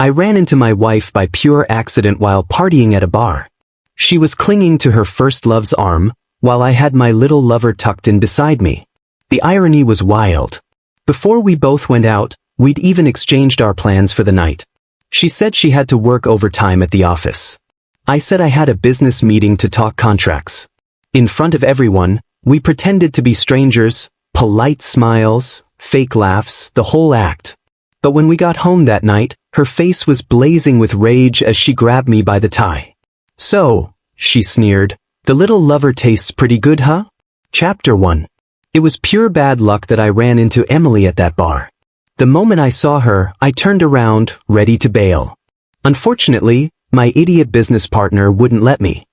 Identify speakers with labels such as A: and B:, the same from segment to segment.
A: I ran into my wife by pure accident while partying at a bar. She was clinging to her first love's arm, while I had my little lover tucked in beside me. The irony was wild. Before we both went out, we'd even exchanged our plans for the night. She said she had to work overtime at the office. I said I had a business meeting to talk contracts. In front of everyone, we pretended to be strangers, polite smiles, fake laughs, the whole act. But when we got home that night, her face was blazing with rage as she grabbed me by the tie. "So," she sneered, "the little lover tastes pretty good, huh?" Chapter 1. It was pure bad luck that I ran into Emily at that bar. The moment I saw her, I turned around, ready to bail. Unfortunately, my idiot business partner wouldn't let me.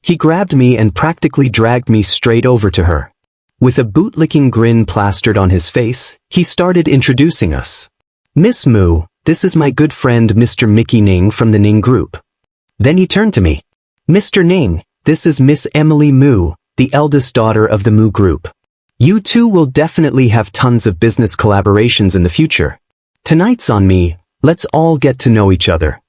A: He grabbed me and practically dragged me straight over to her. With a bootlicking grin plastered on his face, he started introducing us. "Miss Mu, this is my good friend Mr. Mickey Ning from the Ning Group." Then he turned to me. "Mr. Ning, this is Miss Emily Mu, the eldest daughter of the Mu Group. You two will definitely have tons of business collaborations in the future. Tonight's on me, let's all get to know each other."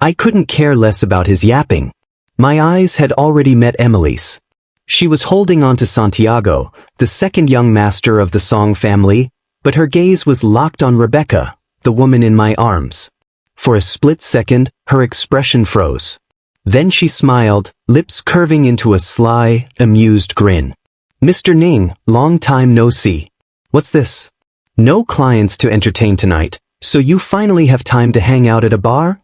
A: I couldn't care less about his yapping. My eyes had already met Emily's. She was holding on to Santiago, the second young master of the Song family, but her gaze was locked on Rebecca, the woman in my arms. For a split second, her expression froze. Then she smiled, lips curving into a sly, amused grin. "Mr. Ning, long time no see. What's this? No clients to entertain tonight, so you finally have time to hang out at a bar?"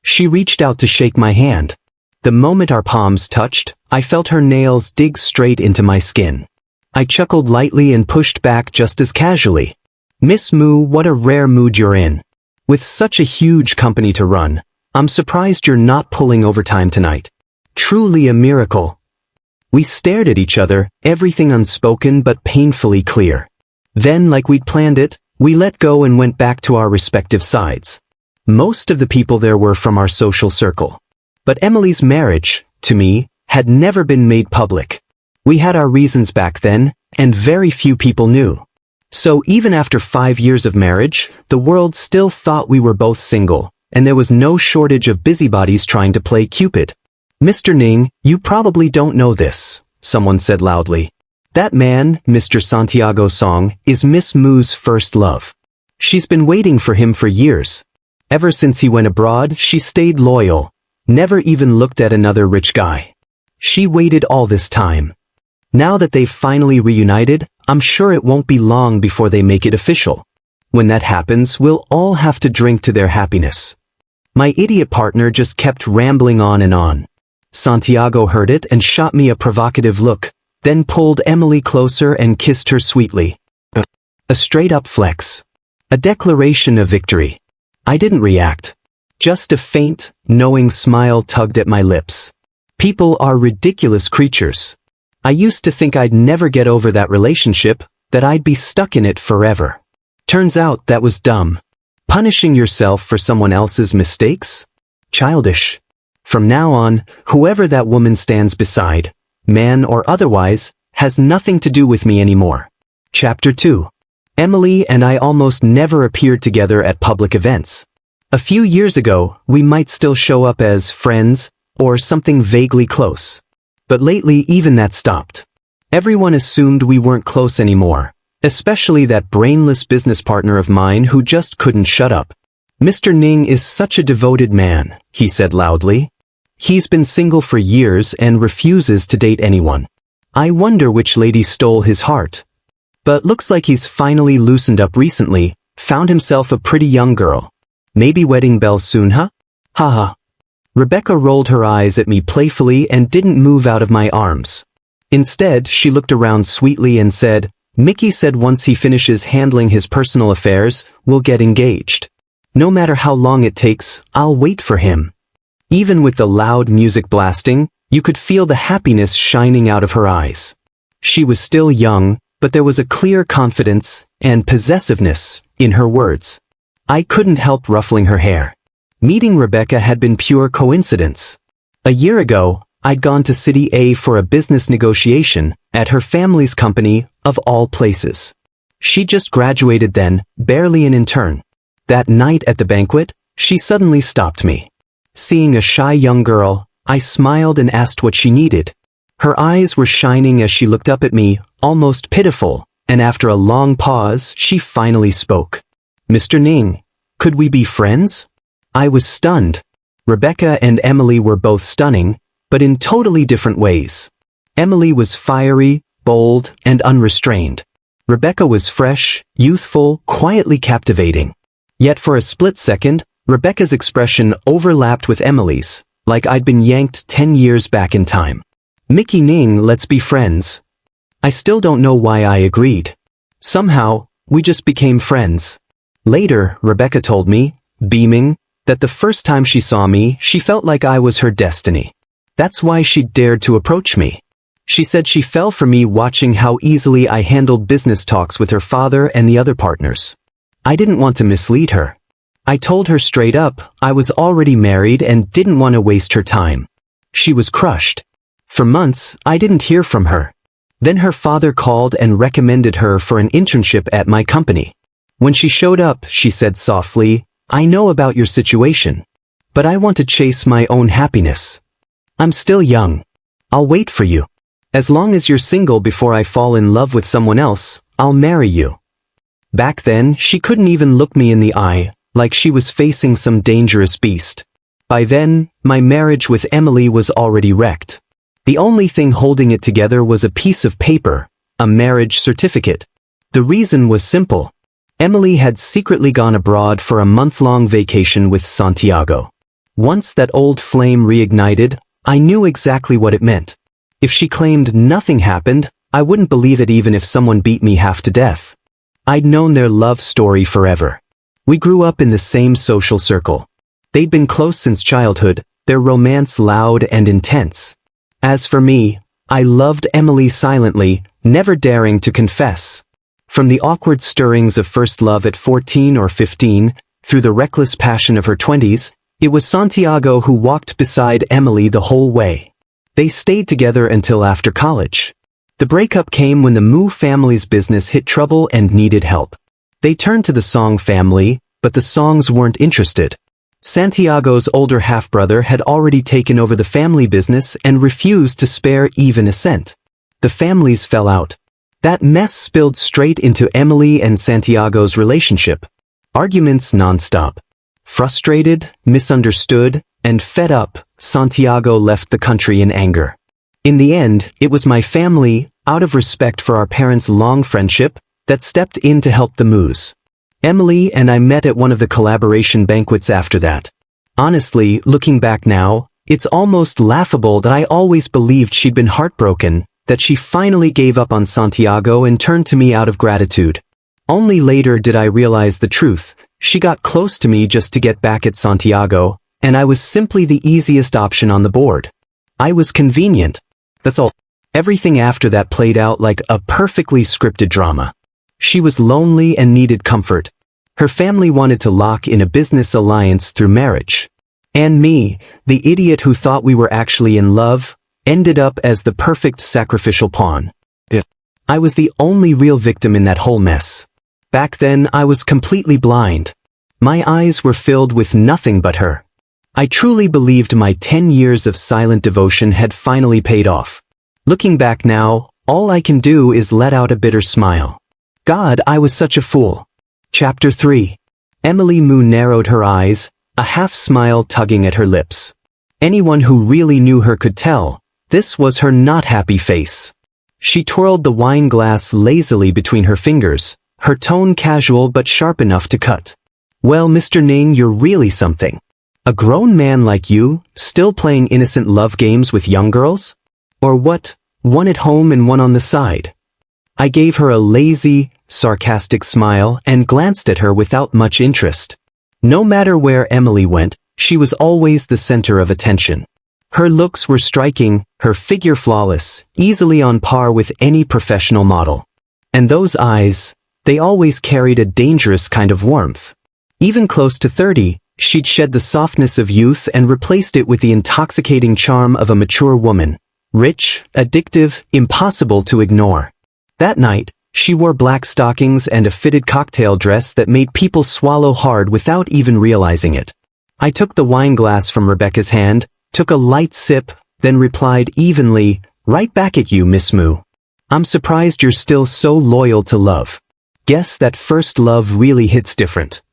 A: She reached out to shake my hand. The moment our palms touched, I felt her nails dig straight into my skin. I chuckled lightly and pushed back just as casually. "Miss Mu, what a rare mood you're in. With such a huge company to run, I'm surprised you're not pulling overtime tonight. Truly a miracle." We stared at each other, everything unspoken but painfully clear. Then, like we'd planned it, we let go and went back to our respective sides. Most of the people there were from our social circle. But Emily's marriage, to me, had never been made public. We had our reasons back then, and very few people knew. So even after 5 years of marriage, the world still thought we were both single, and there was no shortage of busybodies trying to play Cupid. "Mr. Ning, you probably don't know this," someone said loudly. "That man, Mr. Santiago Song, is Miss Mu's first love. She's been waiting for him for years. Ever since he went abroad, she stayed loyal, never even looked at another rich guy. She waited all this time. Now that they've finally reunited, I'm sure it won't be long before they make it official. When that happens, we'll all have to drink to their happiness." My idiot partner just kept rambling on and on. Santiago heard it and shot me a provocative look, then pulled Emily closer and kissed her sweetly. A straight-up flex. A declaration of victory. I didn't react. Just a faint, knowing smile tugged at my lips. People are ridiculous creatures. I used to think I'd never get over that relationship, that I'd be stuck in it forever. Turns out that was dumb. Punishing yourself for someone else's mistakes? Childish. From now on, whoever that woman stands beside, man or otherwise, has nothing to do with me anymore. Chapter 2. Emily and I almost never appeared together at public events. A few years ago, we might still show up as friends, or something vaguely close. But lately even that stopped. Everyone assumed we weren't close anymore, especially that brainless business partner of mine who just couldn't shut up. "Mr. Ning is such a devoted man," he said loudly. "He's been single for years and refuses to date anyone. I wonder which lady stole his heart. But looks like he's finally loosened up recently, found himself a pretty young girl. Maybe wedding bells soon, huh? Haha." Rebecca rolled her eyes at me playfully and didn't move out of my arms. Instead, she looked around sweetly and said, "Mickey said once he finishes handling his personal affairs, we'll get engaged. No matter how long it takes, I'll wait for him." Even with the loud music blasting, you could feel the happiness shining out of her eyes. She was still young, but there was a clear confidence and possessiveness in her words. I couldn't help ruffling her hair. Meeting Rebecca had been pure coincidence. A year ago, I'd gone to City A for a business negotiation at her family's company, of all places. She just graduated then, barely an intern. That night at the banquet, She suddenly stopped me. Seeing a shy young girl, I smiled and asked what she needed. Her eyes were shining as she looked up at me, almost pitiful, and after a long pause, she finally spoke. "Mr. Ning, could we be friends?" I was stunned. Rebecca and Emily were both stunning, but in totally different ways. Emily was fiery, bold, and unrestrained. Rebecca was fresh, youthful, quietly captivating. Yet for a split second, Rebecca's expression overlapped with Emily's, like I'd been yanked 10 years back in time. "Mickey Ning, let's be friends." I still don't know why I agreed. Somehow, we just became friends. Later, Rebecca told me, beaming, that the first time she saw me, she felt like I was her destiny. That's why she dared to approach me. She said she fell for me watching how easily I handled business talks with her father and the other partners. I didn't want to mislead her. I told her straight up I was already married and didn't want to waste her time. She was crushed. For months, I didn't hear from her. Then her father called and recommended her for an internship at my company. When she showed up, she said softly, "I know about your situation, but I want to chase my own happiness. I'm still young. I'll wait for you. As long as you're single before I fall in love with someone else, I'll marry you." Back then, she couldn't even look me in the eye, like she was facing some dangerous beast. By then, my marriage with Emily was already wrecked. The only thing holding it together was a piece of paper, a marriage certificate. The reason was simple. Emily had secretly gone abroad for a month-long vacation with Santiago. Once that old flame reignited, I knew exactly what it meant. If she claimed nothing happened, I wouldn't believe it even if someone beat me half to death. I'd known their love story forever. We grew up in the same social circle. They'd been close since childhood, their romance loud and intense. As for me, I loved Emily silently, never daring to confess. From the awkward stirrings of first love at 14 or 15, through the reckless passion of her 20s, it was Santiago who walked beside Emily the whole way. They stayed together until after college. The breakup came when the Mu family's business hit trouble and needed help. They turned to the Song family, but the Songs weren't interested. Santiago's older half-brother had already taken over the family business and refused to spare even a cent. The families fell out. That mess spilled straight into Emily and Santiago's relationship. Arguments nonstop. Frustrated, misunderstood, and fed up, Santiago left the country in anger. In the end, it was my family, out of respect for our parents' long friendship, that stepped in to help the Mus. Emily and I met at one of the collaboration banquets after that. Honestly, looking back now, it's almost laughable that I always believed she'd been heartbroken, that she finally gave up on Santiago and turned to me out of gratitude. Only later did I realize the truth. She got close to me just to get back at Santiago, and I was simply the easiest option on the board. I was convenient. That's all. Everything after that played out like a perfectly scripted drama. She was lonely and needed comfort. Her family wanted to lock in a business alliance through marriage. And me, the idiot who thought we were actually in love, ended up as the perfect sacrificial pawn. I was the only real victim in that whole mess. Back then, I was completely blind. My eyes were filled with nothing but her. I truly believed my 10 years of silent devotion had finally paid off. Looking back now, all I can do is let out a bitter smile. God, I was such a fool. Chapter 3. Emily Mu narrowed her eyes, a half-smile tugging at her lips. Anyone who really knew her could tell, this was her not happy face. She twirled the wine glass lazily between her fingers, her tone casual but sharp enough to cut. Well, Mr. Ning, you're really something. A grown man like you, still playing innocent love games with young girls? Or what, one at home and one on the side? I gave her a lazy, sarcastic smile and glanced at her without much interest. No matter where Emily went, she was always the center of attention. Her looks were striking, her figure flawless, easily on par with any professional model. And those eyes, they always carried a dangerous kind of warmth. Even close to 30, she'd shed the softness of youth and replaced it with the intoxicating charm of a mature woman. Rich, addictive, impossible to ignore. That night, she wore black stockings and a fitted cocktail dress that made people swallow hard without even realizing it. I took the wine glass from Rebecca's hand, took a light sip, then replied evenly, "Right back at you, Miss Moo. I'm surprised you're still so loyal to love. Guess that first love really hits different."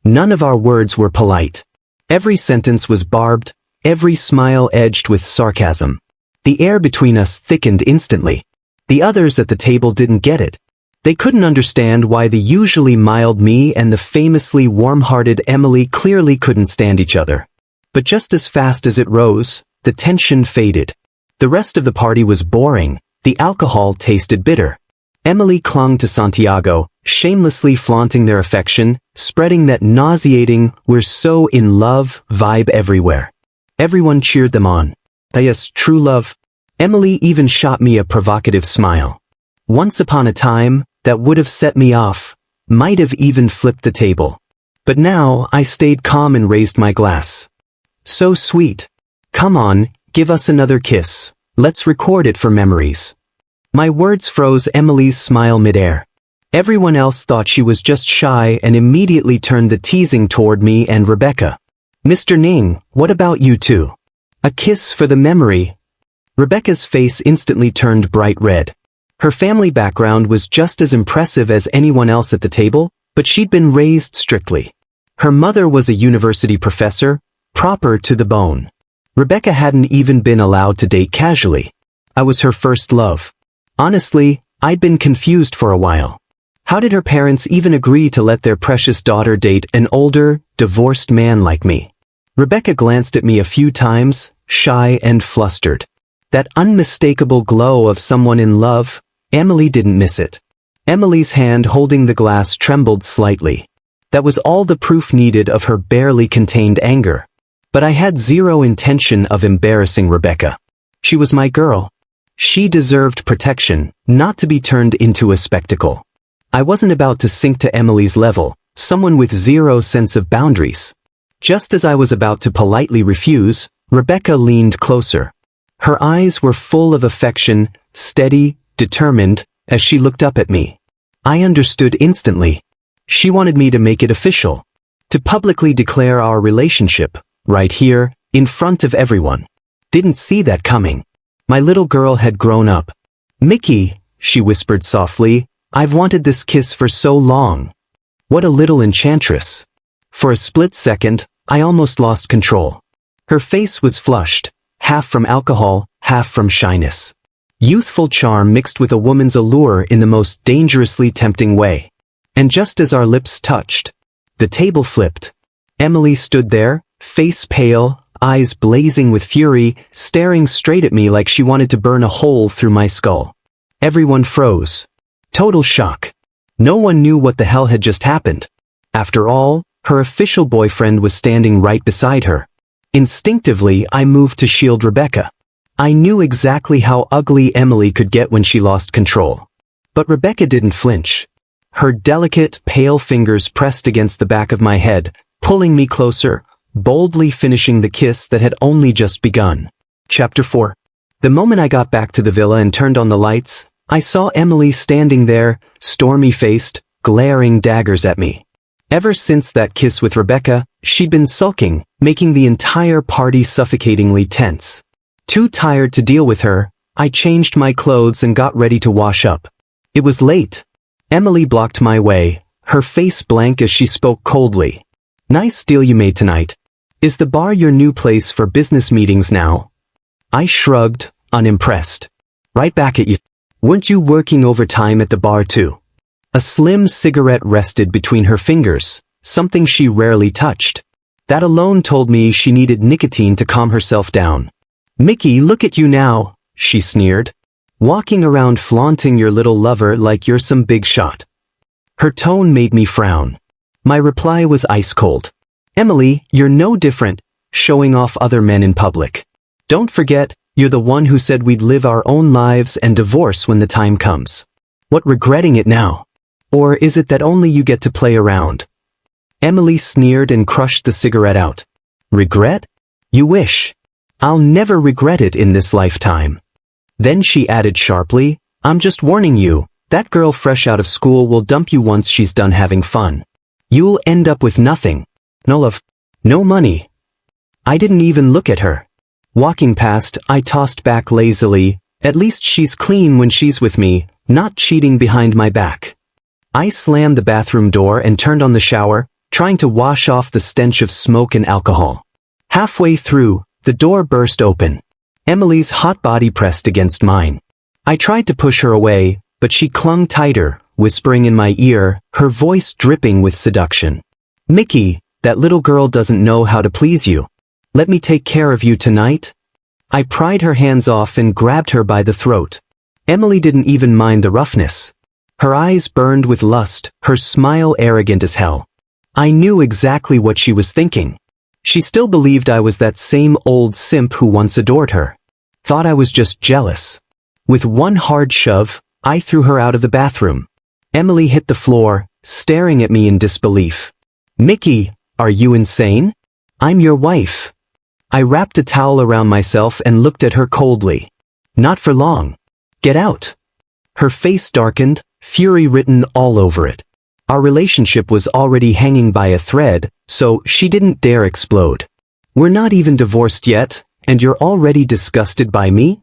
A: None of our words were polite. Every sentence was barbed, every smile edged with sarcasm. The air between us thickened instantly. The others at the table didn't get it. They couldn't understand why the usually mild me and the famously warm-hearted Emily clearly couldn't stand each other. But just as fast as it rose, the tension faded. The rest of the party was boring. The alcohol tasted bitter. Emily clung to Santiago, shamelessly flaunting their affection, spreading that nauseating "we're so in love" vibe everywhere. Everyone cheered them on. Yes, true love. Emily even shot me a provocative smile. Once upon a time, that would have set me off, might have even flipped the table. But now, I stayed calm and raised my glass. "So sweet. Come on, give us another kiss. Let's record it for memories." My words froze Emily's smile midair. Everyone else thought she was just shy and immediately turned the teasing toward me and Rebecca. "Mr. Ning, what about you two? A kiss for the memory." Rebecca's face instantly turned bright red. Her family background was just as impressive as anyone else at the table, but she'd been raised strictly. Her mother was a university professor, proper to the bone. Rebecca hadn't even been allowed to date casually. I was her first love. Honestly, I'd been confused for a while. How did her parents even agree to let their precious daughter date an older, divorced man like me? Rebecca glanced at me a few times, shy and flustered. That unmistakable glow of someone in love, Emily didn't miss it. Emily's hand holding the glass trembled slightly. That was all the proof needed of her barely contained anger. But I had zero intention of embarrassing Rebecca. She was my girl. She deserved protection, not to be turned into a spectacle. I wasn't about to sink to Emily's level, someone with zero sense of boundaries. Just as I was about to politely refuse, Rebecca leaned closer. Her eyes were full of affection, steady, determined, as she looked up at me. I understood instantly. She wanted me to make it official. To publicly declare our relationship, right here, in front of everyone. Didn't see that coming. My little girl had grown up. "Mickey," she whispered softly, "I've wanted this kiss for so long." What a little enchantress. For a split second, I almost lost control. Her face was flushed, half from alcohol, half from shyness. Youthful charm mixed with a woman's allure in the most dangerously tempting way. And just as our lips touched, the table flipped. Emily stood there, face pale, eyes blazing with fury, staring straight at me like she wanted to burn a hole through my skull. Everyone froze. Total shock. No one knew what the hell had just happened. After all, her official boyfriend was standing right beside her. Instinctively, I moved to shield Rebecca. I knew exactly how ugly Emily could get when she lost control. But Rebecca didn't flinch. Her delicate, pale fingers pressed against the back of my head, pulling me closer, boldly finishing the kiss that had only just begun. Chapter 4. The moment I got back to the villa and turned on the lights, I saw Emily standing there, stormy-faced, glaring daggers at me. Ever since that kiss with Rebecca, she'd been sulking, making the entire party suffocatingly tense. Too tired to deal with her, I changed my clothes and got ready to wash up. It was late. Emily blocked my way, her face blank as she spoke coldly. "Nice deal you made tonight. Is the bar your new place for business meetings now?" I shrugged, unimpressed. "Right back at you. Weren't you working overtime at the bar too?" A slim cigarette rested between her fingers, something she rarely touched. That alone told me she needed nicotine to calm herself down. "Mickey, look at you now," she sneered. "Walking around flaunting your little lover like you're some big shot." Her tone made me frown. My reply was ice cold. "Emily, you're no different, showing off other men in public. Don't forget, you're the one who said we'd live our own lives and divorce when the time comes. What, regretting it now? Or is it that only you get to play around?" Emily sneered and crushed the cigarette out. "Regret? You wish. I'll never regret it in this lifetime." Then she added sharply, "I'm just warning you, that girl fresh out of school will dump you once she's done having fun. You'll end up with nothing. No love. No money. I didn't even look at her. Walking past, I tossed back lazily, at least she's clean when she's with me, not cheating behind my back. I slammed the bathroom door and turned on the shower, trying to wash off the stench of smoke and alcohol. Halfway through, the door burst open. Emily's hot body pressed against mine. I tried to push her away, but she clung tighter, whispering in my ear, her voice dripping with seduction. "Mickey, that little girl doesn't know how to please you. Let me take care of you tonight." I pried her hands off and grabbed her by the throat. Emily didn't even mind the roughness. Her eyes burned with lust, her smile arrogant as hell. I knew exactly what she was thinking. She still believed I was that same old simp who once adored her. Thought I was just jealous. With one hard shove, I threw her out of the bathroom. Emily hit the floor, staring at me in disbelief. "Mickey, are you insane? I'm your wife." I wrapped a towel around myself and looked at her coldly. "Not for long. Get out." Her face darkened, fury written all over it. Our relationship was already hanging by a thread, so she didn't dare explode. "We're not even divorced yet, and you're already disgusted by me?"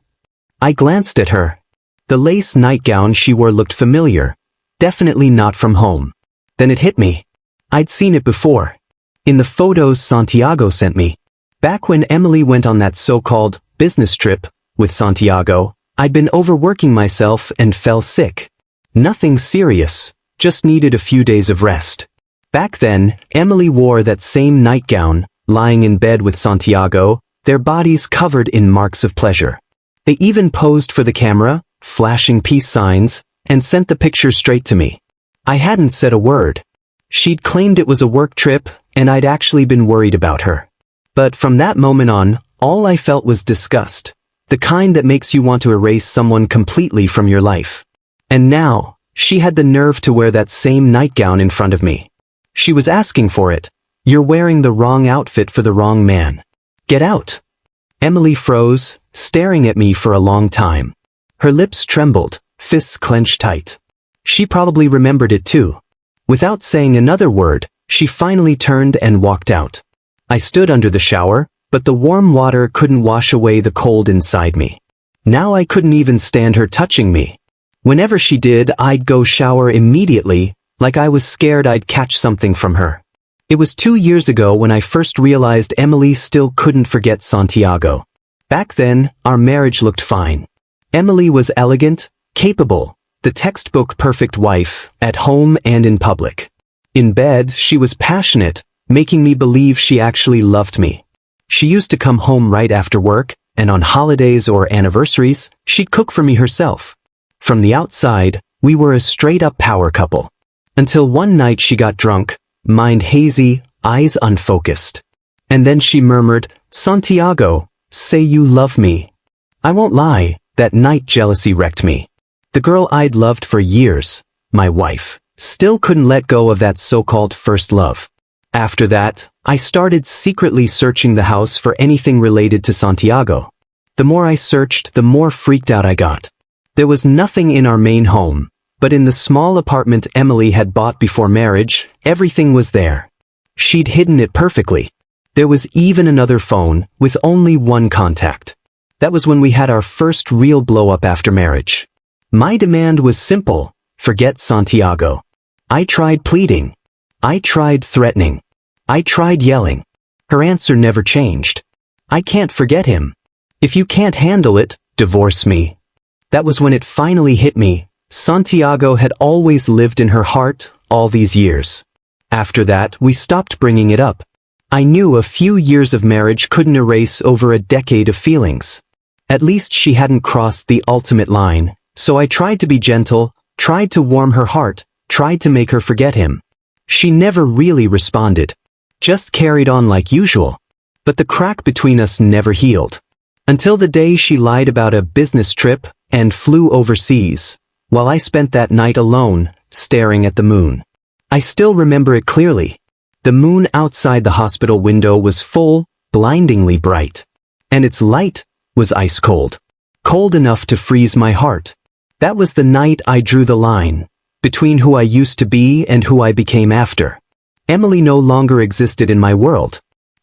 A: I glanced at her. The lace nightgown she wore looked familiar. Definitely not from home. Then it hit me. I'd seen it before. In the photos Santiago sent me. Back when Emily went on that so-called business trip with Santiago, I'd been overworking myself and fell sick. Nothing serious, just needed a few days of rest. Back then, Emily wore that same nightgown, lying in bed with Santiago, their bodies covered in marks of pleasure. They even posed for the camera, flashing peace signs, and sent the picture straight to me. I hadn't said a word. She'd claimed it was a work trip, and I'd actually been worried about her. But from that moment on, all I felt was disgust, the kind that makes you want to erase someone completely from your life. And now, she had the nerve to wear that same nightgown in front of me. She was asking for it. "You're wearing the wrong outfit for the wrong man. Get out." Emily froze, staring at me for a long time. Her lips trembled, fists clenched tight. She probably remembered it too. Without saying another word, she finally turned and walked out. I stood under the shower, but the warm water couldn't wash away the cold inside me. Now I couldn't even stand her touching me. Whenever she did, I'd go shower immediately, like I was scared I'd catch something from her. It was 2 years ago when I first realized Emily still couldn't forget Santiago. Back then, our marriage looked fine. Emily was elegant, capable, the textbook perfect wife, at home and in public. In bed, she was passionate, making me believe she actually loved me. She used to come home right after work, and on holidays or anniversaries, she'd cook for me herself. From the outside, we were a straight-up power couple. Until one night she got drunk, mind hazy, eyes unfocused. And then she murmured, "Santiago, say you love me." I won't lie, that night jealousy wrecked me. The girl I'd loved for years, my wife, still couldn't let go of that so-called first love. After that, I started secretly searching the house for anything related to Santiago. The more I searched, the more freaked out I got. There was nothing in our main home, but in the small apartment Emily had bought before marriage, everything was there. She'd hidden it perfectly. There was even another phone, with only one contact. That was when we had our first real blow-up after marriage. My demand was simple: forget Santiago. I tried pleading. I tried threatening. I tried yelling. Her answer never changed. "I can't forget him. If you can't handle it, divorce me." That was when it finally hit me. Santiago had always lived in her heart, all these years. After that, we stopped bringing it up. I knew a few years of marriage couldn't erase over a decade of feelings. At least she hadn't crossed the ultimate line, so I tried to be gentle, tried to warm her heart, tried to make her forget him. She never really responded. Just carried on like usual. But the crack between us never healed. Until the day she lied about a business trip and flew overseas, while I spent that night alone, staring at the moon. I still remember it clearly. The moon outside the hospital window was full, blindingly bright. And its light was ice cold. Cold enough to freeze my heart. That was the night I drew the line between who I used to be and who I became after. Emily no longer existed in my world.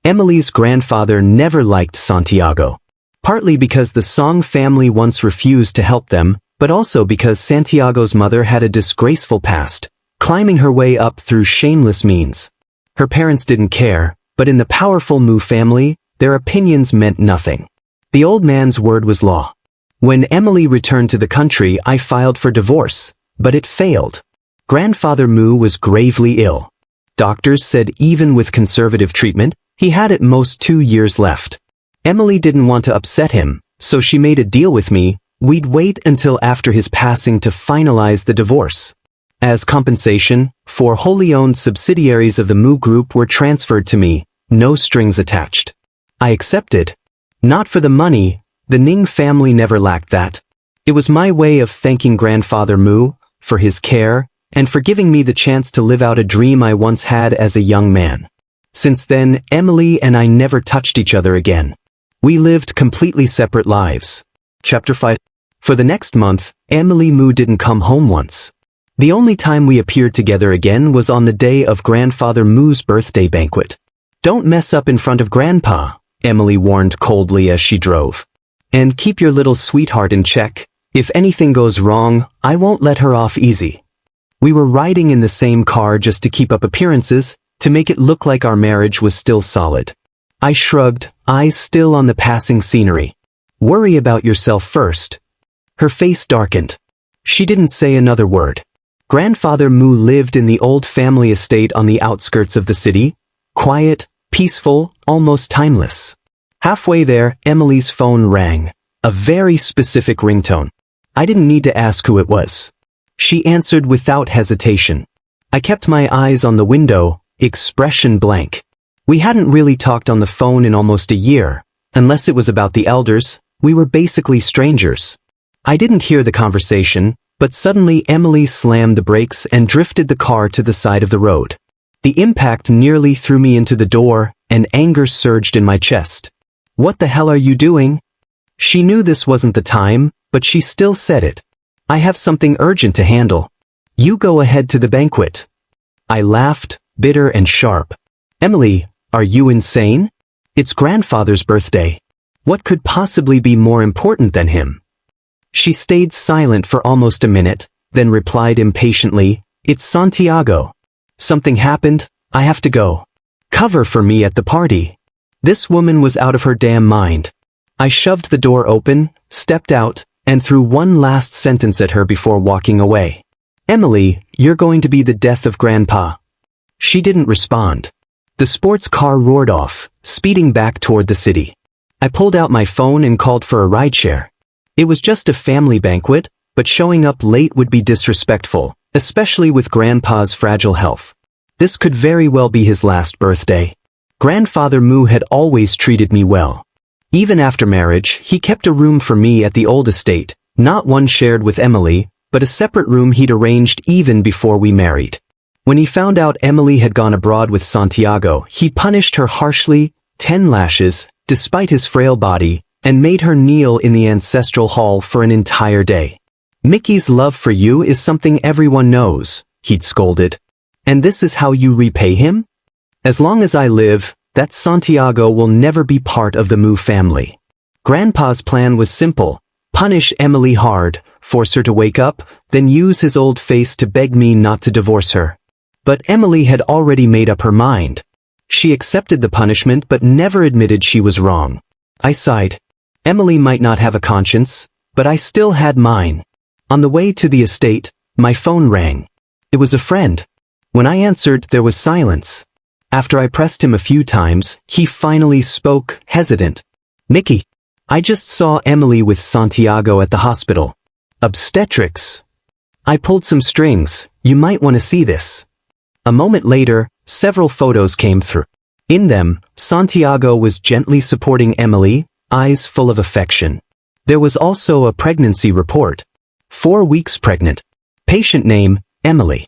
A: Emily's grandfather never liked Santiago. Partly because the Song family once refused to help them, but also because Santiago's mother had a disgraceful past, climbing her way up through shameless means. Her parents didn't care, but in the powerful Mu family, their opinions meant nothing. The old man's word was law. When Emily returned to the country, I filed for divorce, but it failed. Grandfather Mu was gravely ill. Doctors said even with conservative treatment, he had at most 2 years left. Emily didn't want to upset him, so she made a deal with me. We'd wait until after his passing to finalize the divorce. As compensation, 4 wholly owned subsidiaries of the Mu Group were transferred to me, no strings attached. I accepted. Not for the money, the Ning family never lacked that. It was my way of thanking Grandfather Mu for his care and for giving me the chance to live out a dream I once had as a young man. Since then, Emily and I never touched each other again. We lived completely separate lives. Chapter 5. For the next month, Emily Mu didn't come home once. The only time we appeared together again was on the day of Grandfather Mu's birthday banquet. "Don't mess up in front of Grandpa," Emily warned coldly as she drove. "And keep your little sweetheart in check. If anything goes wrong, I won't let her off easy." We were riding in the same car just to keep up appearances, to make it look like our marriage was still solid. I shrugged, eyes still on the passing scenery. "Worry about yourself first." Her face darkened. She didn't say another word. Grandfather Mu lived in the old family estate on the outskirts of the city, quiet, peaceful, almost timeless. Halfway there, Emily's phone rang, a very specific ringtone. I didn't need to ask who it was. She answered without hesitation. I kept my eyes on the window, expression blank. We hadn't really talked on the phone in almost a year. Unless it was about the elders, we were basically strangers. I didn't hear the conversation, but suddenly Emily slammed the brakes and drifted the car to the side of the road. The impact nearly threw me into the door, and anger surged in my chest. "What the hell are you doing?" She knew this wasn't the time, but she still said it. "I have something urgent to handle. You go ahead to the banquet." I laughed, bitter and sharp. "Emily, are you insane? It's Grandfather's birthday. What could possibly be more important than him?" She stayed silent for almost a minute, then replied impatiently, "It's Santiago. Something happened, I have to go. Cover for me at the party." This woman was out of her damn mind. I shoved the door open, stepped out, and threw one last sentence at her before walking away. "Emily, you're going to be the death of Grandpa." She didn't respond. The sports car roared off, speeding back toward the city. I pulled out my phone and called for a rideshare. It was just a family banquet, but showing up late would be disrespectful, especially with Grandpa's fragile health. This could very well be his last birthday. Grandfather Mu had always treated me well. Even after marriage, he kept a room for me at the old estate, not one shared with Emily, but a separate room he'd arranged even before we married. When he found out Emily had gone abroad with Santiago, he punished her harshly, 10 lashes, despite his frail body, and made her kneel in the ancestral hall for an entire day. "Mickey's love for you is something everyone knows," he'd scolded. "And this is how you repay him? As long as I live, that Santiago will never be part of the Mu family." Grandpa's plan was simple: punish Emily hard, force her to wake up, then use his old face to beg me not to divorce her. But Emily had already made up her mind. She accepted the punishment but never admitted she was wrong. I sighed. Emily might not have a conscience, but I still had mine. On the way to the estate, my phone rang. It was a friend. When I answered, there was silence. After I pressed him a few times, he finally spoke, hesitant. "Mickey, I just saw Emily with Santiago at the hospital. Obstetrics." I pulled some strings. "You might want to see this." A moment later, several photos came through. In them, Santiago was gently supporting Emily, eyes full of affection. There was also a pregnancy report. 4 weeks pregnant. Patient name, Emily.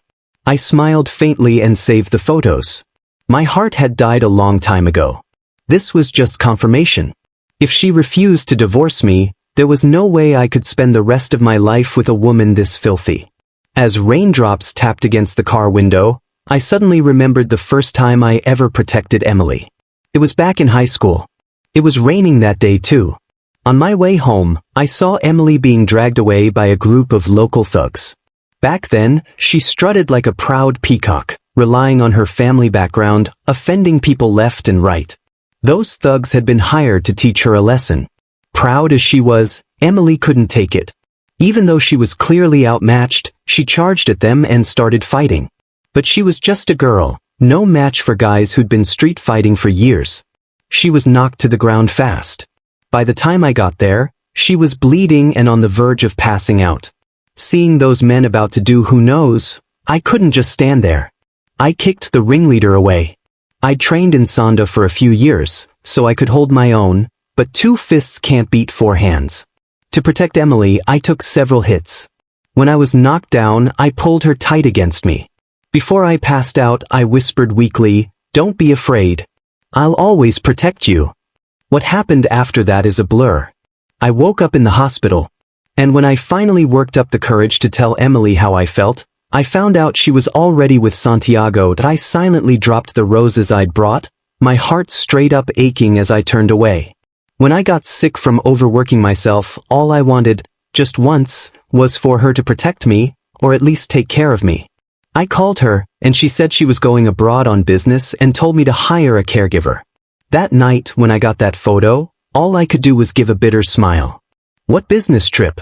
A: I smiled faintly and saved the photos. My heart had died a long time ago. This was just confirmation. If she refused to divorce me, there was no way I could spend the rest of my life with a woman this filthy. As raindrops tapped against the car window, I suddenly remembered the first time I ever protected Emily. It was back in high school. It was raining that day too. On my way home, I saw Emily being dragged away by a group of local thugs. Back then, she strutted like a proud peacock, relying on her family background, offending people left and right. Those thugs had been hired to teach her a lesson. Proud as she was, Emily couldn't take it. Even though she was clearly outmatched, she charged at them and started fighting. But she was just a girl, no match for guys who'd been street fighting for years. She was knocked to the ground fast. By the time I got there, she was bleeding and on the verge of passing out. Seeing those men about to do who knows, I couldn't just stand there. I kicked the ringleader away. I'd trained in Sanda for a few years, so I could hold my own, but 2 fists can't beat 4 hands. To protect Emily, I took several hits. When I was knocked down, I pulled her tight against me. Before I passed out, I whispered weakly, "Don't be afraid. I'll always protect you." What happened after that is a blur. I woke up in the hospital. And when I finally worked up the courage to tell Emily how I felt, I found out she was already with Santiago. I silently dropped the roses I'd brought, my heart straight up aching as I turned away. When I got sick from overworking myself, all I wanted, just once, was for her to protect me, or at least take care of me. I called her, and she said she was going abroad on business and told me to hire a caregiver. That night, when I got that photo, all I could do was give a bitter smile. What business trip?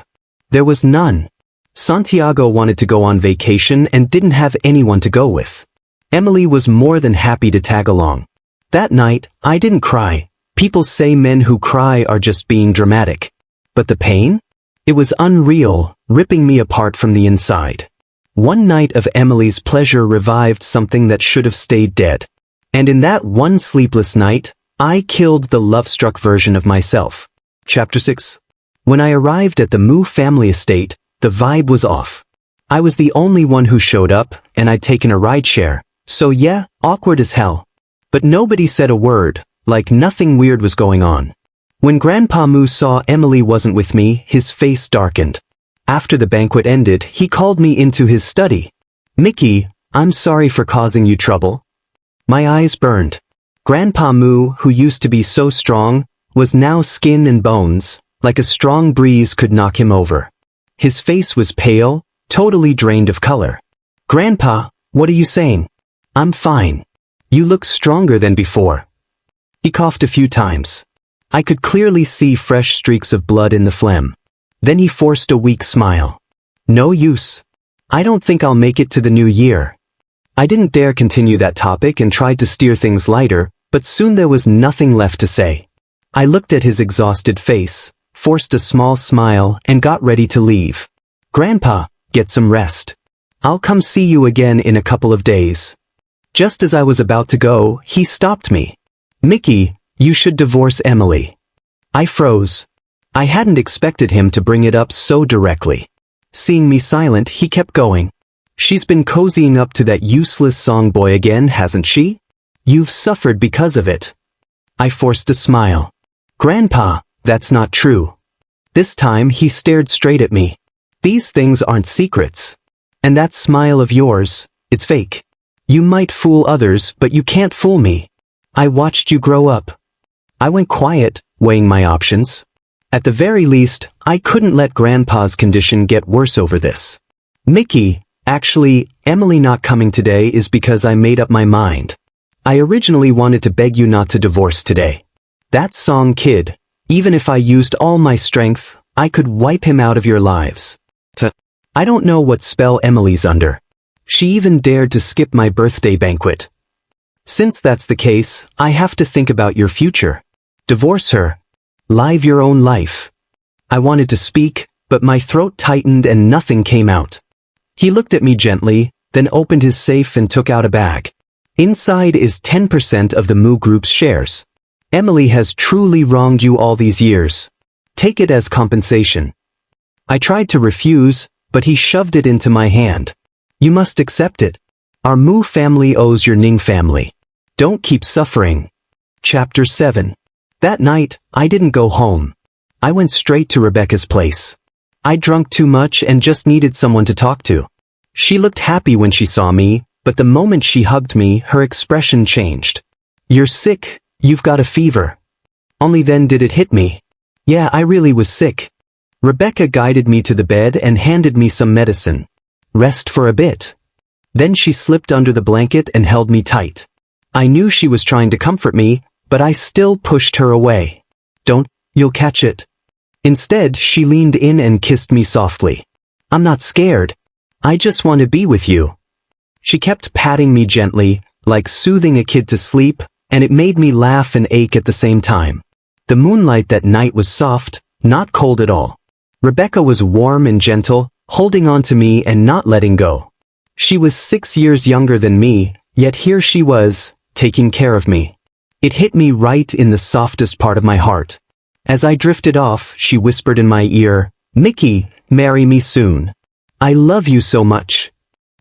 A: There was none. Santiago wanted to go on vacation and didn't have anyone to go with. Emily was more than happy to tag along. That night, I didn't cry. People say men who cry are just being dramatic. But the pain? It was unreal, ripping me apart from the inside. One night of Emily's pleasure revived something that should have stayed dead. And in that one sleepless night, I killed the love-struck version of myself. Chapter 6. When I arrived at the Mu family estate, the vibe was off. I was the only one who showed up, and I'd taken a rideshare, so yeah, awkward as hell. But nobody said a word, like nothing weird was going on. When Grandpa Mu saw Emily wasn't with me, his face darkened. After the banquet ended, he called me into his study. "Mickey, I'm sorry for causing you trouble." My eyes burned. Grandpa Mu, who used to be so strong, was now skin and bones, like a strong breeze could knock him over. His face was pale, totally drained of color. "Grandpa, what are you saying?" "I'm fine. You look stronger than before." He coughed a few times. I could clearly see fresh streaks of blood in the phlegm. Then he forced a weak smile. "No use. I don't think I'll make it to the new year." I didn't dare continue that topic and tried to steer things lighter, but soon there was nothing left to say. I looked at his exhausted face, forced a small smile, and got ready to leave. "Grandpa, get some rest. I'll come see you again in a couple of days." Just as I was about to go, he stopped me. "Mickey, you should divorce Emily." I froze. I hadn't expected him to bring it up so directly. Seeing me silent, he kept going. "She's been cozying up to that useless song boy again, hasn't she? You've suffered because of it." I forced a smile. "Grandpa, that's not true." This time he stared straight at me. "These things aren't secrets. And that smile of yours, it's fake. You might fool others, but you can't fool me. I watched you grow up." I went quiet, weighing my options. At the very least, I couldn't let Grandpa's condition get worse over this. "Mickey, actually, Emily not coming today is because I made up my mind. I originally wanted to beg you not to divorce today. That song kid, even if I used all my strength, I could wipe him out of your lives. I don't know what spell Emily's under. She even dared to skip my birthday banquet. Since that's the case, I have to think about your future. Divorce her. Live your own life." I wanted to speak, but my throat tightened and nothing came out. He looked at me gently, then opened his safe and took out a bag. "Inside is 10% of the Mu Group's shares. Emily has truly wronged you all these years. Take it as compensation." I tried to refuse, but he shoved it into my hand. "You must accept it. Our Mu family owes your Ning family. Don't keep suffering." Chapter 7. That night, I didn't go home. I went straight to Rebecca's place. I'd drunk too much and just needed someone to talk to. She looked happy when she saw me, but the moment she hugged me, her expression changed. "You're sick," "You've got a fever." Only then did it hit me. Yeah, I really was sick. Rebecca guided me to the bed and handed me some medicine. "Rest for a bit." Then she slipped under the blanket and held me tight. I knew she was trying to comfort me, but I still pushed her away. "Don't, you'll catch it." Instead, she leaned in and kissed me softly. "I'm not scared. I just want to be with you." She kept patting me gently, like soothing a kid to sleep, and it made me laugh and ache at the same time. The moonlight that night was soft, not cold at all. Rebecca was warm and gentle, holding on to me and not letting go. She was 6 years younger than me, yet here she was, taking care of me. It hit me right in the softest part of my heart. As I drifted off, she whispered in my ear, "Mickey, marry me soon. I love you so much."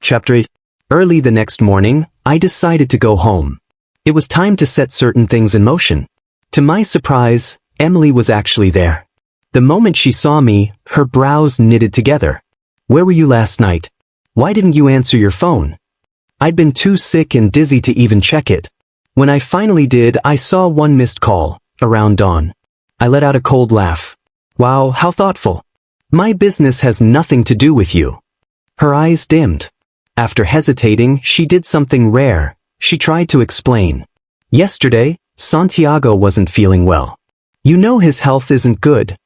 A: Chapter 8. Early the next morning, I decided to go home. It was time to set certain things in motion. To my surprise, Emily was actually there. The moment she saw me, her brows knitted together. "Where were you last night? Why didn't you answer your phone?" I'd been too sick and dizzy to even check it. When I finally did, I saw one missed call, around dawn. I let out a cold laugh. "Wow, how thoughtful. My business has nothing to do with you." Her eyes dimmed. After hesitating, she did something rare. She tried to explain. "Yesterday, Santiago wasn't feeling well. You know his health isn't good."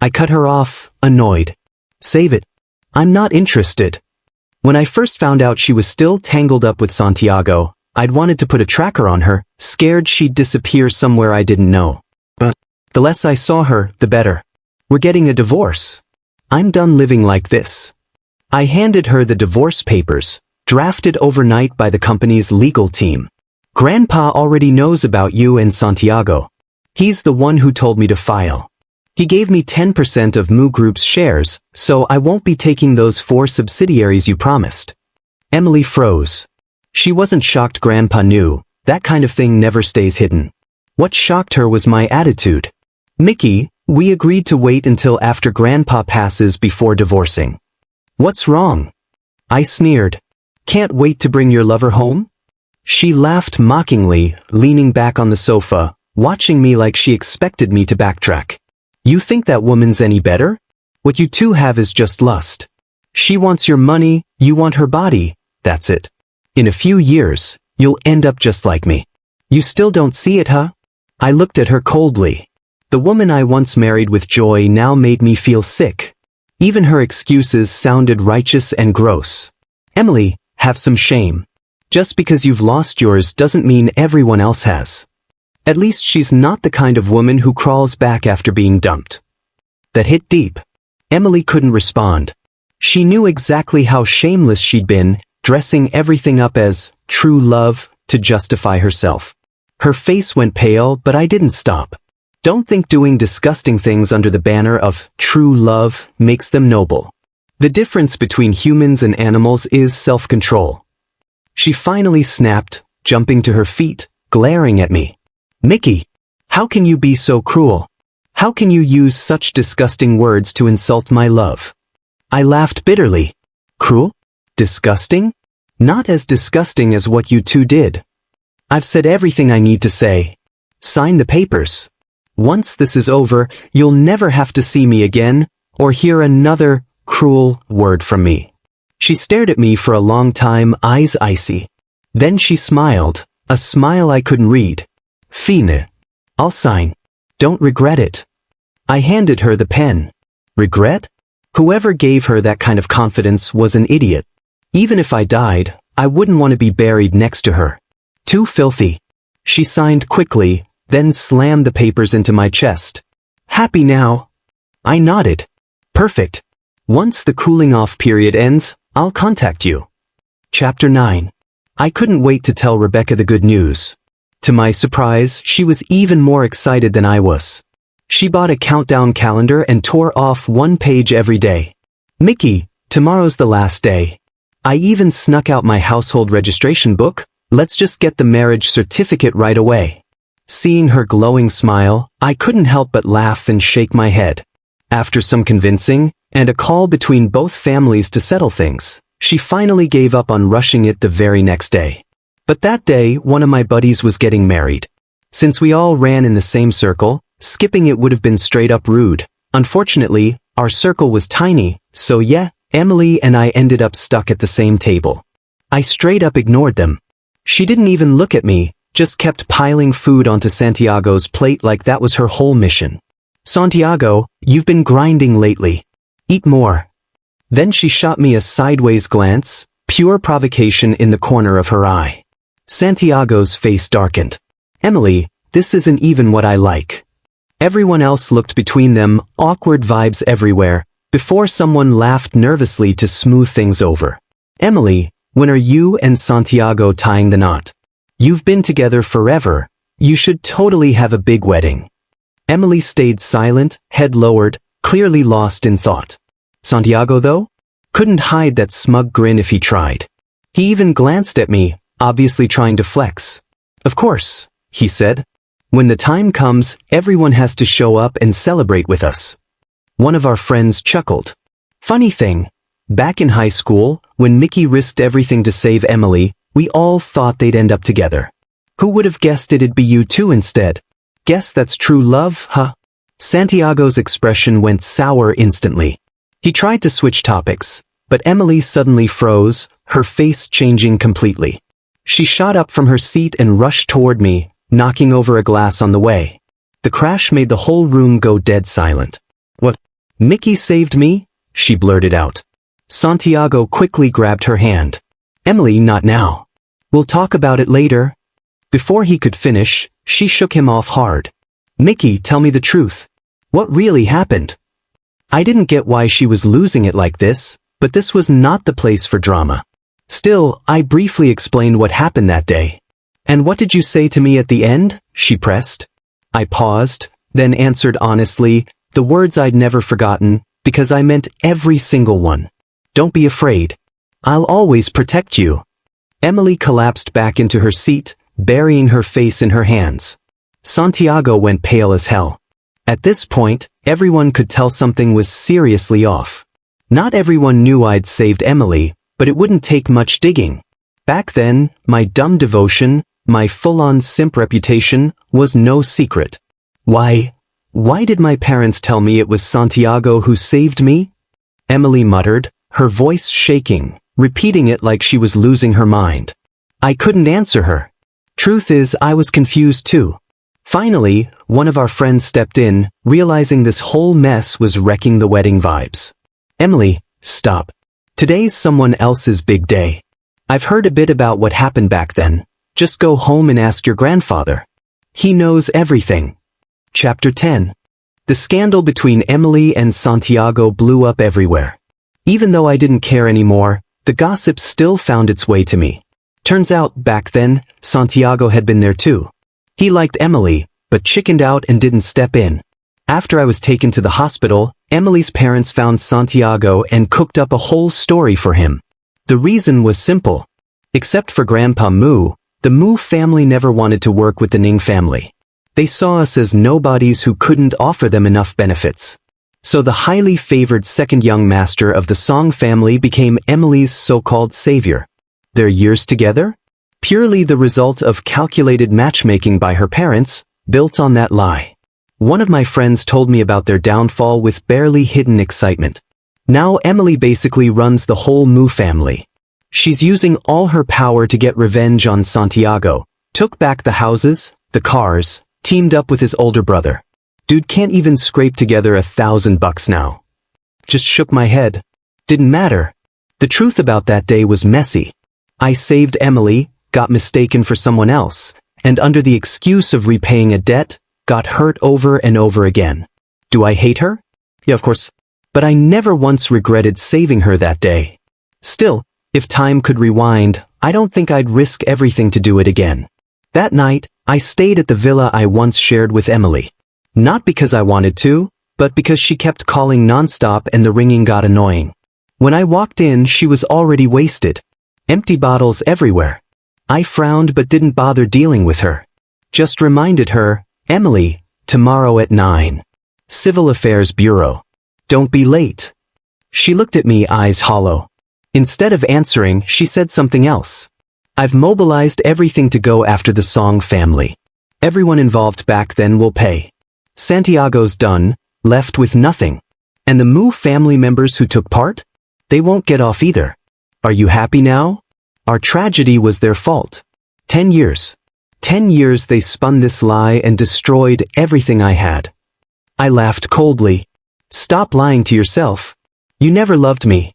A: I cut her off, annoyed. "Save it. I'm not interested." When I first found out she was still tangled up with Santiago, I'd wanted to put a tracker on her, scared she'd disappear somewhere I didn't know. But the less I saw her, the better. "We're getting a divorce. I'm done living like this." I handed her the divorce papers, drafted overnight by the company's legal team. "Grandpa already knows about you and Santiago. He's the one who told me to file. He gave me 10% of Moo Group's shares, so I won't be taking those 4 subsidiaries you promised." Emily froze. She wasn't shocked Grandpa knew. That kind of thing never stays hidden. What shocked her was my attitude. "Mickey, we agreed to wait until after Grandpa passes before divorcing. What's wrong?" I sneered. "Can't wait to bring your lover home?" She laughed mockingly, leaning back on the sofa, watching me like she expected me to backtrack. "You think that woman's any better? What you two have is just lust. She wants your money, you want her body, that's it. In a few years, you'll end up just like me. You still don't see it, huh?" I looked at her coldly. The woman I once married with joy now made me feel sick. Even her excuses sounded righteous and gross. "Emily, have some shame. Just because you've lost yours doesn't mean everyone else has. At least she's not the kind of woman who crawls back after being dumped." That hit deep. Emily couldn't respond. She knew exactly how shameless she'd been, dressing everything up as true love to justify herself. Her face went pale, but I didn't stop. Don't think doing disgusting things under the banner of true love makes them noble. The difference between humans and animals is self-control. She finally snapped, jumping to her feet, glaring at me. "Mickey, how can you be so cruel? How can you use such disgusting words to insult my love?" I laughed bitterly. "Cruel? Disgusting? Not as disgusting as what you two did. I've said everything I need to say. Sign the papers. Once this is over, you'll never have to see me again, or hear another cruel word from me." She stared at me for a long time, eyes icy. Then she smiled, a smile I couldn't read. "Fine. I'll sign. Don't regret it." I handed her the pen. Regret? Whoever gave her that kind of confidence was an idiot. Even if I died, I wouldn't want to be buried next to her. Too filthy. She signed quickly, then slammed the papers into my chest. "Happy now?" I nodded. "Perfect. Once the cooling off period ends, I'll contact you." Chapter 9. I couldn't wait to tell Rebecca the good news. To my surprise, she was even more excited than I was. She bought a countdown calendar and tore off one page every day. "Mickey, tomorrow's the last day." I even snuck out my household registration book. "Let's just get the marriage certificate right away." Seeing her glowing smile, I couldn't help but laugh and shake my head. After some convincing, and a call between both families to settle things, she finally gave up on rushing it the very next day. But that day, one of my buddies was getting married. Since we all ran in the same circle, skipping it would have been straight up rude. Unfortunately, our circle was tiny, so yeah, Emily and I ended up stuck at the same table. I straight up ignored them. She didn't even look at me, just kept piling food onto Santiago's plate like that was her whole mission. Santiago, you've been grinding lately. Eat more. Then she shot me a sideways glance, pure provocation in the corner of her eye. Santiago's face darkened. Emily, this isn't even what I like. Everyone else looked between them, awkward vibes everywhere, before someone laughed nervously to smooth things over. Emily, when are you and Santiago tying the knot? You've been together forever. You should totally have a big wedding. Emily stayed silent, head lowered, clearly lost in thought. Santiago, though, couldn't hide that smug grin if he tried. He even glanced at me, obviously trying to flex. Of course, he said. When the time comes, everyone has to show up and celebrate with us. One of our friends chuckled. Funny thing, back in high school, when Mickey risked everything to save Emily, we all thought they'd end up together. Who would have guessed it'd be you two instead? Guess that's true love, huh? Santiago's expression went sour instantly. He tried to switch topics, but Emily suddenly froze, her face changing completely. She shot up from her seat and rushed toward me, knocking over a glass on the way. The crash made the whole room go dead silent. What? Mickey saved me? She blurted out. Santiago quickly grabbed her hand. Emily, not now. We'll talk about it later. Before he could finish, she shook him off hard. Mickey, tell me the truth. What really happened? I didn't get why she was losing it like this, but this was not the place for drama. Still, I briefly explained what happened that day. And what did you say to me at the end? She pressed. I paused, then answered honestly, the words I'd never forgotten, because I meant every single one. Don't be afraid. I'll always protect you. Emily collapsed back into her seat, burying her face in her hands. Santiago went pale as hell. At this point, everyone could tell something was seriously off. Not everyone knew I'd saved Emily, but it wouldn't take much digging. Back then, my dumb devotion, my full-on simp reputation, was no secret. Why did my parents tell me it was Santiago who saved me? Emily muttered, her voice shaking, repeating it like she was losing her mind. I couldn't answer her. Truth is, I was confused too. Finally, one of our friends stepped in, realizing this whole mess was wrecking the wedding vibes. Emily, stop. Today's someone else's big day. I've heard a bit about what happened back then. Just go home and ask your grandfather. He knows everything. Chapter 10. The scandal between Emily and Santiago blew up everywhere. Even though I didn't care anymore, the gossip still found its way to me. Turns out, back then, Santiago had been there too. He liked Emily, but chickened out and didn't step in. After I was taken to the hospital, Emily's parents found Santiago and cooked up a whole story for him. The reason was simple. Except for Grandpa Moo, the Moo family never wanted to work with the Ning family. They saw us as nobodies who couldn't offer them enough benefits. So the highly favored second young master of the Song family became Emily's so-called savior. Their years together? Purely the result of calculated matchmaking by her parents, built on that lie. One of my friends told me about their downfall with barely hidden excitement. Now Emily basically runs the whole Moo family. She's using all her power to get revenge on Santiago, took back the houses, the cars, teamed up with his older brother. Dude can't even scrape together $1,000 now. Just shook my head. Didn't matter. The truth about that day was messy. I saved Emily, got mistaken for someone else, and under the excuse of repaying a debt, got hurt over and over again. Do I hate her? Yeah, of course. But I never once regretted saving her that day. Still, if time could rewind, I don't think I'd risk everything to do it again. That night, I stayed at the villa I once shared with Emily. Not because I wanted to, but because she kept calling nonstop and the ringing got annoying. When I walked in, she was already wasted. Empty bottles everywhere. I frowned but didn't bother dealing with her. Just reminded her, Emily, tomorrow at 9. Civil Affairs Bureau. Don't be late. She looked at me, eyes hollow. Instead of answering, she said something else. I've mobilized everything to go after the Song family. Everyone involved back then will pay. Santiago's done, left with nothing. And the Mu family members who took part? They won't get off either. Are you happy now? Our tragedy was their fault. 10 years. 10 years they spun this lie and destroyed everything I had. I laughed coldly. Stop lying to yourself. You never loved me.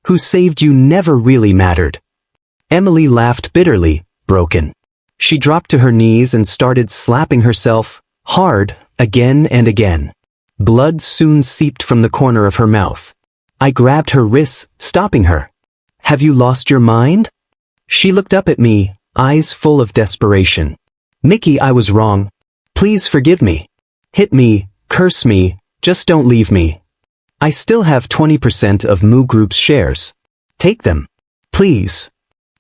A: Who saved you never really mattered. Emily laughed bitterly, broken. She dropped to her knees and started slapping herself, hard, again and again. Blood soon seeped from the corner of her mouth. I grabbed her wrists, stopping her. Have you lost your mind? She looked up at me, eyes full of desperation. Mickey, I was wrong. Please forgive me. Hit me, curse me, just don't leave me. I still have 20% of Mu Group's shares. Take them. Please.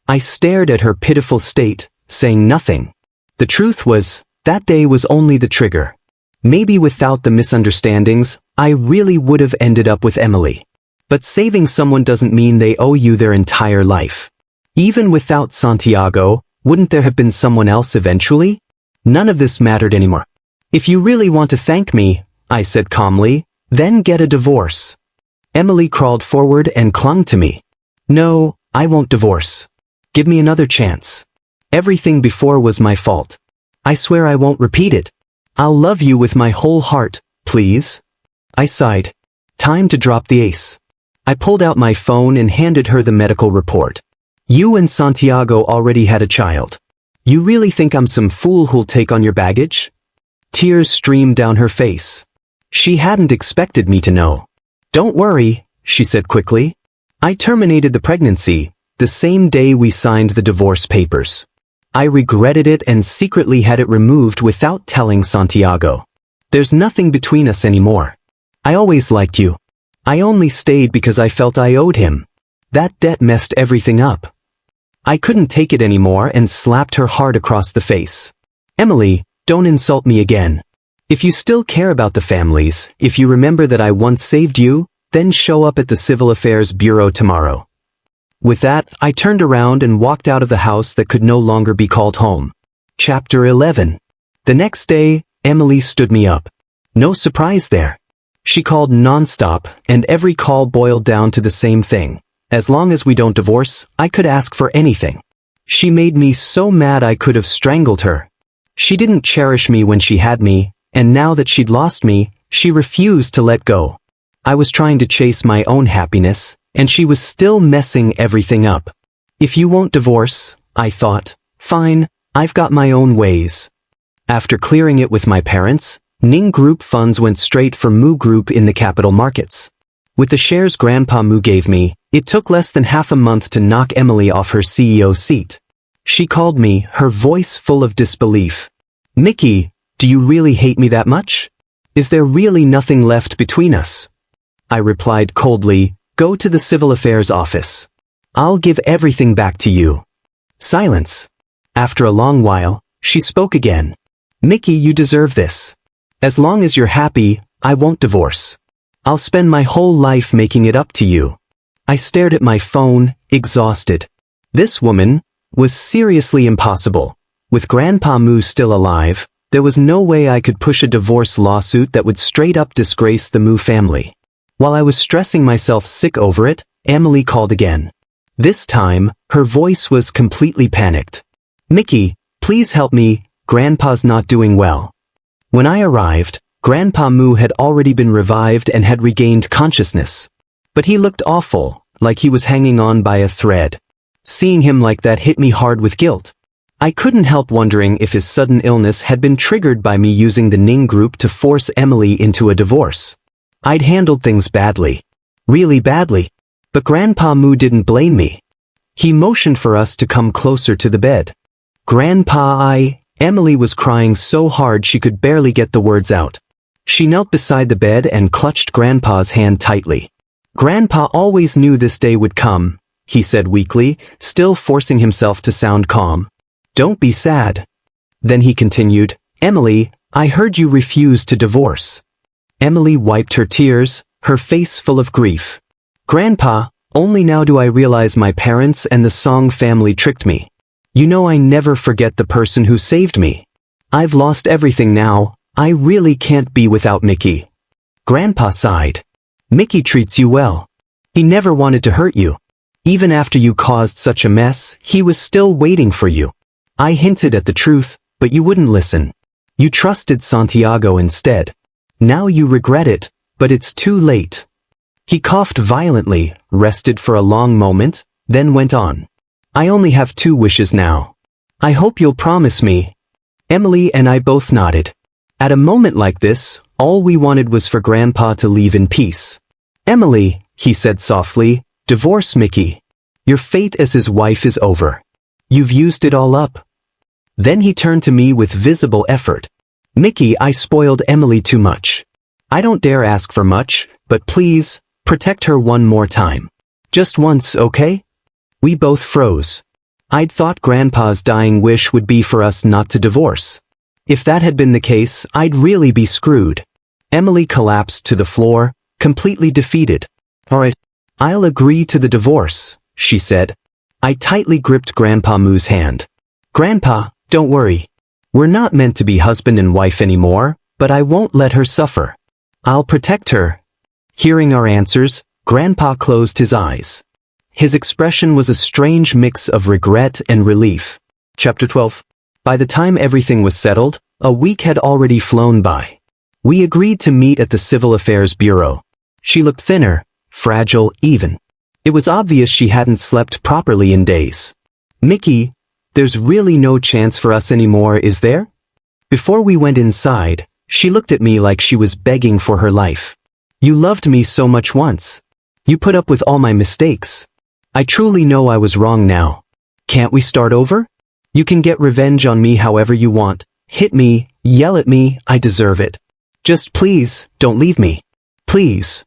A: I stared at her pitiful state, saying nothing. The truth was, that day was only the trigger. Maybe without the misunderstandings, I really would have ended up with Emily. But saving someone doesn't mean they owe you their entire life. Even without Santiago, wouldn't there have been someone else eventually? None of this mattered anymore. If you really want to thank me, I said calmly, then get a divorce. Emily crawled forward and clung to me. No, I won't divorce. Give me another chance. Everything before was my fault. I swear I won't repeat it. I'll love you with my whole heart, please. I sighed. Time to drop the ace. I pulled out my phone and handed her the medical report. You and Santiago already had a child. You really think I'm some fool who'll take on your baggage? Tears streamed down her face. She hadn't expected me to know. Don't worry, she said quickly. I terminated the pregnancy, the same day we signed the divorce papers. I regretted it and secretly had it removed without telling Santiago. There's nothing between us anymore. I always liked you. I only stayed because I felt I owed him. That debt messed everything up. I couldn't take it anymore and slapped her hard across the face. Emily, don't insult me again. If you still care about the families, if you remember that I once saved you, then show up at the Civil Affairs Bureau tomorrow. With that, I turned around and walked out of the house that could no longer be called home. Chapter 11. The next day, Emily stood me up. No surprise there. She called nonstop, and every call boiled down to the same thing. As long as we don't divorce, I could ask for anything. She made me so mad I could have strangled her. She didn't cherish me when she had me, and now that she'd lost me, she refused to let go. I was trying to chase my own happiness, and she was still messing everything up. If you won't divorce, I thought, fine, I've got my own ways. After clearing it with my parents, Ning Group funds went straight for Mu Group in the capital markets. With the shares Grandpa Mu gave me, it took less than half a month to knock Emily off her CEO seat. She called me, her voice full of disbelief. Mickey, do you really hate me that much? Is there really nothing left between us? I replied coldly, go to the Civil Affairs office. I'll give everything back to you. Silence. After a long while, she spoke again. Mickey, you deserve this. As long as you're happy, I won't divorce. I'll spend my whole life making it up to you. I stared at my phone, exhausted. This woman was seriously impossible. With Grandpa Mu still alive, there was no way I could push a divorce lawsuit that would straight up disgrace the Mu family. While I was stressing myself sick over it, Emily called again. This time, her voice was completely panicked. Mickey, please help me, Grandpa's not doing well. When I arrived, Grandpa Mu had already been revived and had regained consciousness. But he looked awful, like he was hanging on by a thread. Seeing him like that hit me hard with guilt. I couldn't help wondering if his sudden illness had been triggered by me using the Ning Group to force Emily into a divorce. I'd handled things badly. Really badly. But Grandpa Mu didn't blame me. He motioned for us to come closer to the bed. Emily was crying so hard she could barely get the words out. She knelt beside the bed and clutched Grandpa's hand tightly. Grandpa always knew this day would come, he said weakly, still forcing himself to sound calm. Don't be sad. Then he continued, Emily, I heard you refuse to divorce. Emily wiped her tears, her face full of grief. Grandpa, only now do I realize my parents and the Song family tricked me. You know I never forget the person who saved me. I've lost everything now, I really can't be without Mickey. Grandpa sighed. Mickey treats you well. He never wanted to hurt you. Even after you caused such a mess, he was still waiting for you. I hinted at the truth, but you wouldn't listen. You trusted Santiago instead. Now you regret it, but it's too late. He coughed violently, rested for a long moment, then went on. I only have 2 wishes now. I hope you'll promise me. Emily and I both nodded. At a moment like this, all we wanted was for Grandpa to leave in peace. Emily, he said softly, divorce Mickey. Your fate as his wife is over. You've used it all up. Then he turned to me with visible effort. Mickey, I spoiled Emily too much. I don't dare ask for much, but please, protect her one more time. Just once, okay? We both froze. I'd thought Grandpa's dying wish would be for us not to divorce. If that had been the case, I'd really be screwed. Emily collapsed to the floor, completely defeated. All right, I'll agree to the divorce, she said. I tightly gripped Grandpa Moo's hand. Grandpa, don't worry. We're not meant to be husband and wife anymore, but I won't let her suffer. I'll protect her. Hearing our answers, Grandpa closed his eyes. His expression was a strange mix of regret and relief. Chapter 12. By the time everything was settled, a week had already flown by. We agreed to meet at the Civil Affairs Bureau. She looked thinner, fragile even. It was obvious she hadn't slept properly in days. Mickey, there's really no chance for us anymore, is there? Before we went inside, she looked at me like she was begging for her life. You loved me so much once. You put up with all my mistakes. I truly know I was wrong now. Can't we start over? You can get revenge on me however you want. Hit me, yell at me, I deserve it. Just please, don't leave me. Please.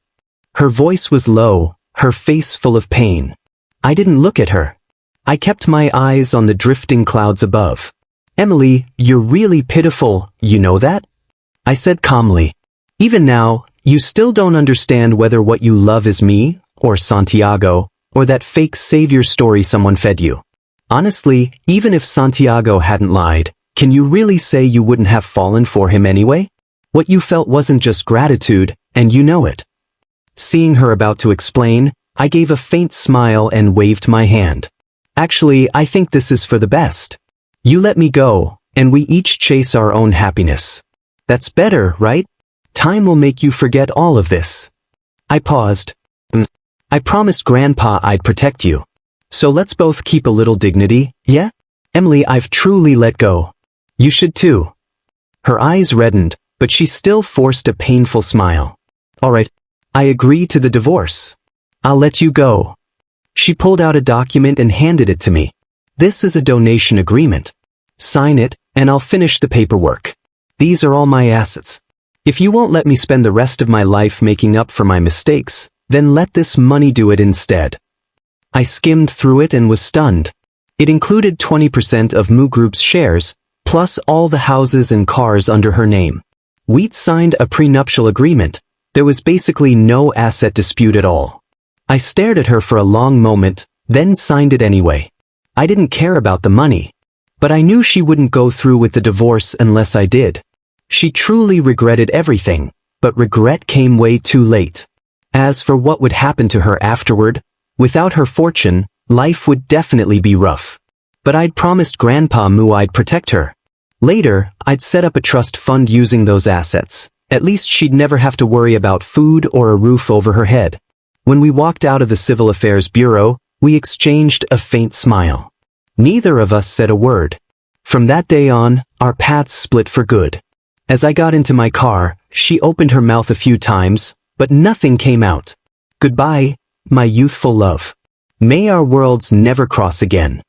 A: Her voice was low, her face full of pain. I didn't look at her. I kept my eyes on the drifting clouds above. Emily, you're really pitiful, you know that? I said calmly. Even now, you still don't understand whether what you love is me, or Santiago, or that fake savior story someone fed you. Honestly, even if Santiago hadn't lied, can you really say you wouldn't have fallen for him anyway? What you felt wasn't just gratitude, and you know it. Seeing her about to explain, I gave a faint smile and waved my hand. Actually, I think this is for the best. You let me go, and we each chase our own happiness. That's better, right? Time will make you forget all of this. I paused. I promised Grandpa I'd protect you. So let's both keep a little dignity, yeah? Emily, I've truly let go. You should too. Her eyes reddened, but she still forced a painful smile. All right, I agree to the divorce. I'll let you go. She pulled out a document and handed it to me. This is a donation agreement. Sign it, and I'll finish the paperwork. These are all my assets. If you won't let me spend the rest of my life making up for my mistakes, then let this money do it instead. I skimmed through it and was stunned. It included 20% of Moo Group's shares, plus all the houses and cars under her name. We'd signed a prenuptial agreement. There was basically no asset dispute at all. I stared at her for a long moment, then signed it anyway. I didn't care about the money. But I knew she wouldn't go through with the divorce unless I did. She truly regretted everything, but regret came way too late. As for what would happen to her afterward, without her fortune, life would definitely be rough. But I'd promised Grandpa Moo I'd protect her. Later, I'd set up a trust fund using those assets. At least she'd never have to worry about food or a roof over her head. When we walked out of the Civil Affairs Bureau, we exchanged a faint smile. Neither of us said a word. From that day on, our paths split for good. As I got into my car, she opened her mouth a few times, but nothing came out. Goodbye, my youthful love. May our worlds never cross again.